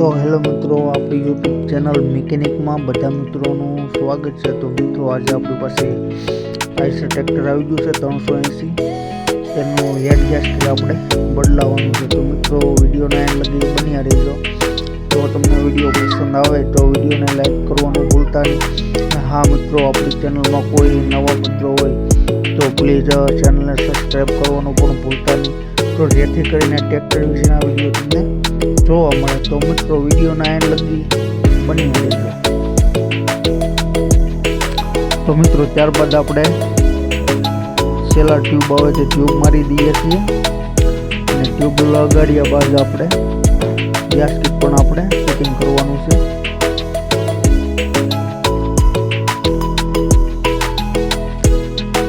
तो हेलो मित्रों, आपकी यूट्यूब चैनल मेकेनिक में बधा मित्रों स्वागत है। तो मित्रों आज अपनी पास आइसर ट्रेक्टर आई गयु है 380 तेनु हेड गैस्केट आपणे बदलावानुं छे। तो मित्रों वीडियो ने लगी बन्या रहीजो। तो तमने वीडियो पसंद आवे तो वीडियो ने लाइक करवानुं भूलता नहीं। हाँ मित्रों, अपनी चैनल में कोई नवा मित्रों होय तो प्लीज चैनल ने सब्सक्राइब करवानुं पण भूलता नहीं, तो जेथी करीने ट्रेक्टर विशेना विडियो तमने जोवा मळे। तो मित्रों विडियो ना एंड लगी बनी रहीजो। तो मित्रों त्यारबाद आपणे सेला ट्यूब आवे ते ट्यूब मारी दीए छीए अने ट्यूब लगाड्या बाद आपणे गैस्केट पण आपणे फिटिंग करवानुं छे।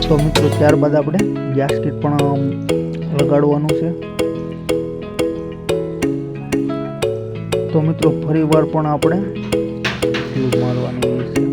तो मित्रों त्यारबाद आपणे गैस्केट पण लगाडवानुं छे। तो मित्रों फरीवार पण आपणे ट्यूब मारवानी छे।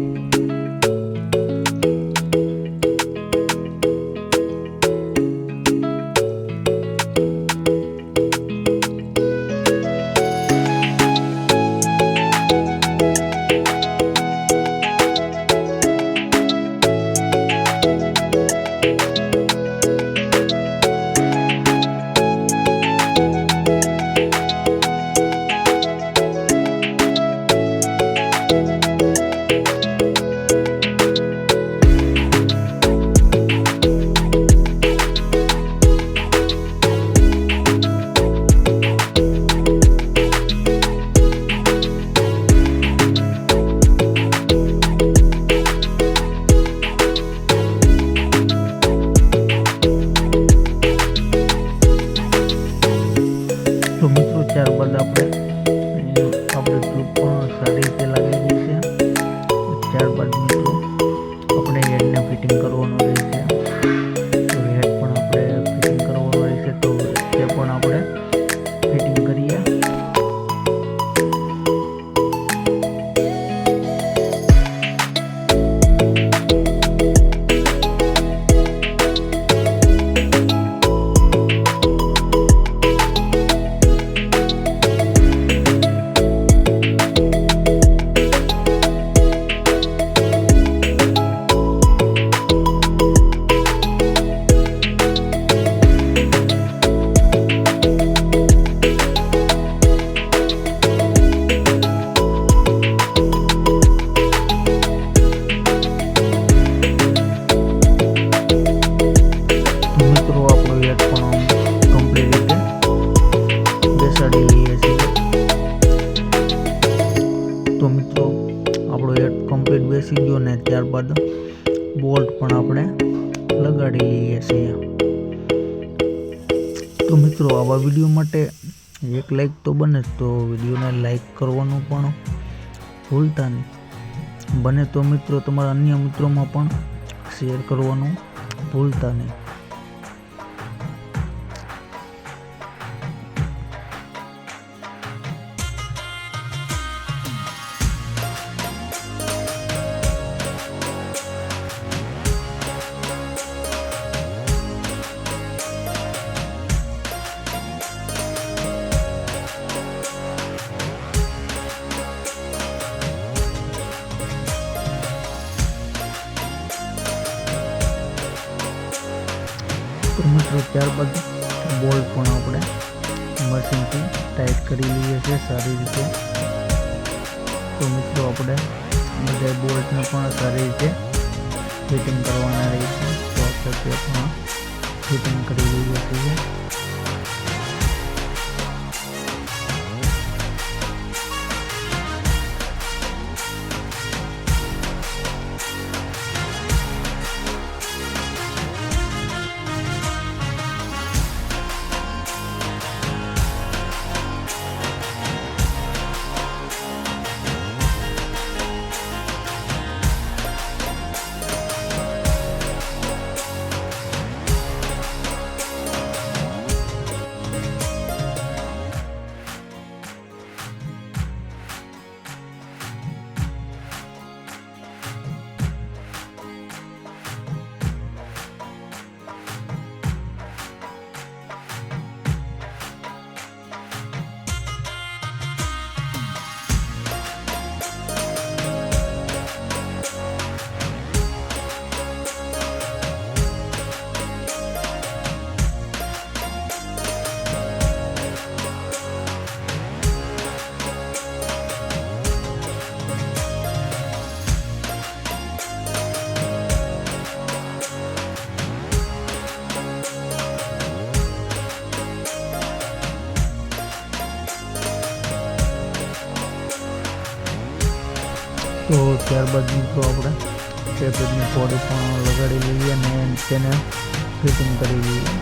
तो मित्रों त्यारबाद आपणे ट्यूब पण सारी रीते लागी गई है। त्यारबाद मित्रों अपने हेड ने फिटिंग करवानुं रहेशे। तो हेड पण आपणे फिटिंग करवानुं रहेशे, तो ते पण आपणे फिटिंग करीए। तो मित्रों आपणो हेड कम्प्लीट बेसी गयो ने त्यारबाद बोल्ट पण आपणे लगाड़ी लईए छीए। तो मित्रों आवा विडियो माटे एक लाइक तो बने, तो विडियो ने लाइक करवानुं पण भूलता नहीं। बने तो मित्रों तमारा अन्य मित्रों में पण शेर करवानुं भूलता नहीं। तो मित्रों त्यारबाद बोल्ट पण आपणे मशीन थी टाइट करी लीए छे सारी रीते। तो मित्रों आपणे बधा बोल्ट ने पण सारी रीते फिटिंग करवाना रहेशे। तो आपणे ते पण फिटिंग करी लईए छीए। તો ત્યારબાદ મિત્રો આપણે ટેપની થોડી પણ લગાડી લઈએ અને તેને ફિટિંગ કરી લઈએ.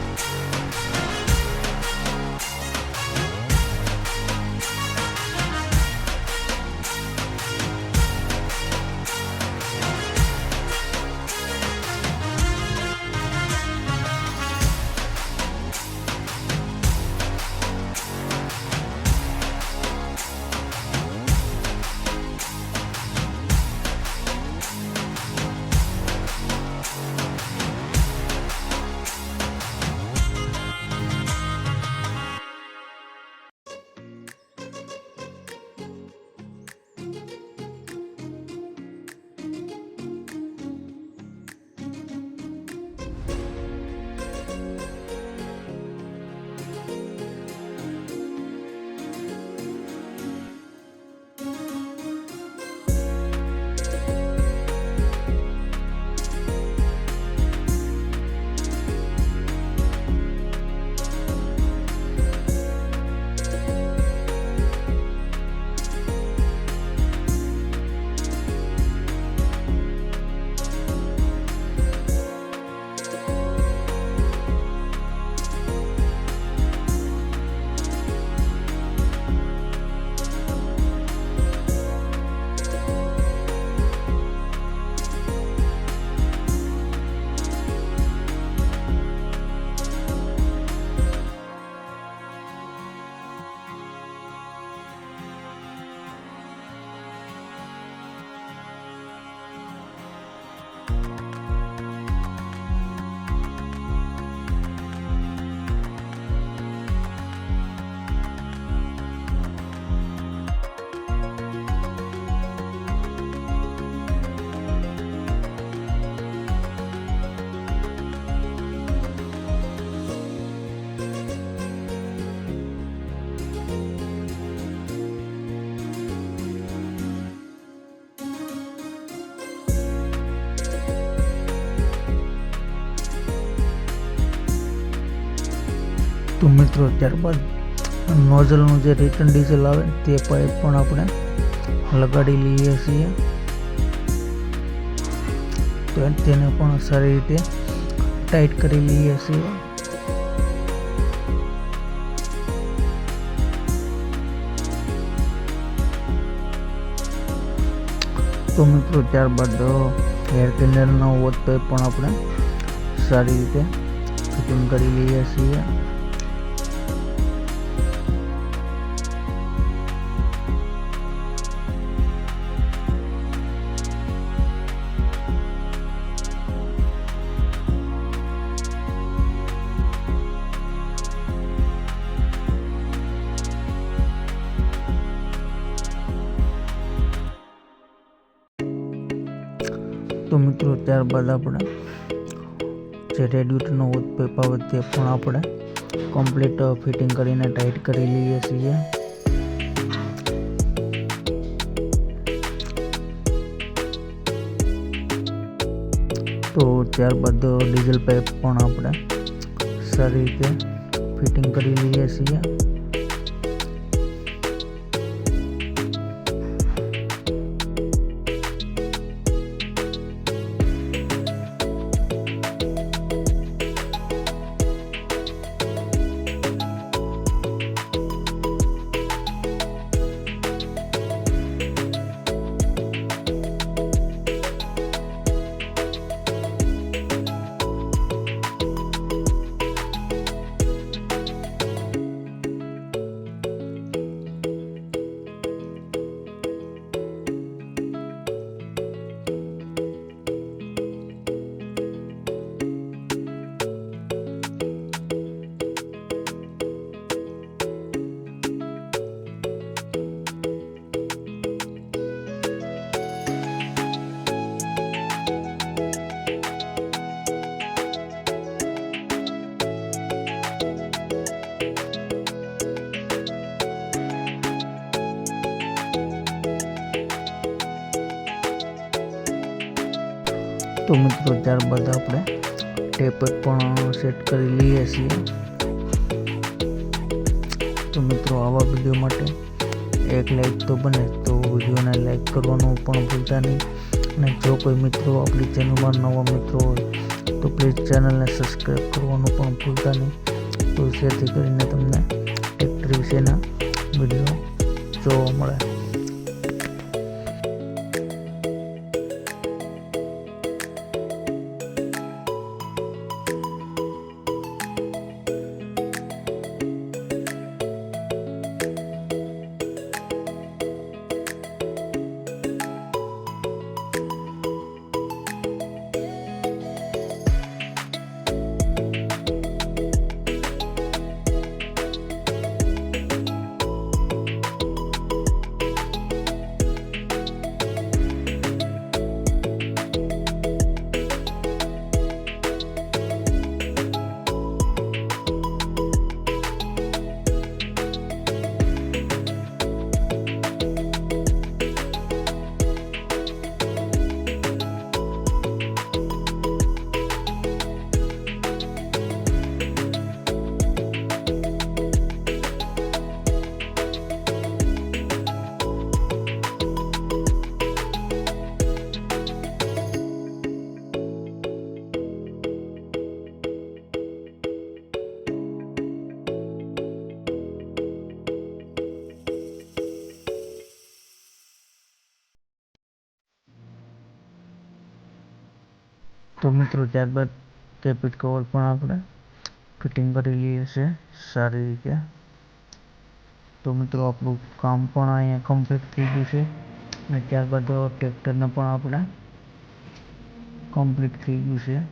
તો મિત્રો ત્યારબાદ નોઝલનું જે રિટર્ન ડીઝલ આવે તે પાઇપ પણ આપણે લગાડી લઈએ છીએ. તો તેને પણ સારી રીતે ટાઈટ કરી લઈએ છીએ. તો મિત્રો ત્યારબાદ એર ક્લીનરનો વોચ પાઇપ પણ આપણે સારી રીતે ફિટિંગ કરી લઈએ છીએ. તો મિત્રો ત્યારબાદ આપણે જે રેડિએટરનો વોચ પાઇપ આવે તે પણ આપણે કમ્પ્લીટ ફિટિંગ કરીને ટાઈટ કરી લઈએ છીએ. તો ત્યારબાદ ડીઝલ પાઇપ પણ આપણે સારી રીતે ફિટિંગ કરી લઈએ છીએ. તો મિત્રો ત્યારબાદ આપણે ટેપ પણ સેટ કરી લઈએ છીએ. તો મિત્રો આવા વિડીયો માટે એક લાઈક તો બને, તો વિડીયોને લાઈક કરવાનું પણ ભૂલતા નહીં. અને જો કોઈ મિત્રો આપણી ચેનલમાં નવા મિત્રો હોય તો પ્લીઝ ચેનલને સબસ્ક્રાઈબ કરવાનું પણ ભૂલતા નહીં, તો જેથી કરીને તમને ટ્રેક્ટર વિશેના વિડીયો જોવા મળે. તો મિત્રો ત્યારબાદ કેપેટ કવર પણ આપણે ફિટિંગ કરી લઈએ છીએ સારી રીતે. તો મિત્રો આપણું કામ પણ અહીંયા કમ્પ્લીટ થઈ ગયું છે અને ત્યારબાદ ટ્રેક્ટરને પણ આપણે કમ્પ્લીટ થઈ ગયું છે.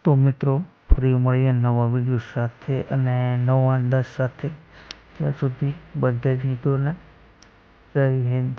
તો મિત્રો ફરી મળીએ નવા વિડીયો સાથે અને નવા અંદાજ સાથે. ત્યાં સુધી બધા જ મિત્રોને જય હિન્દ.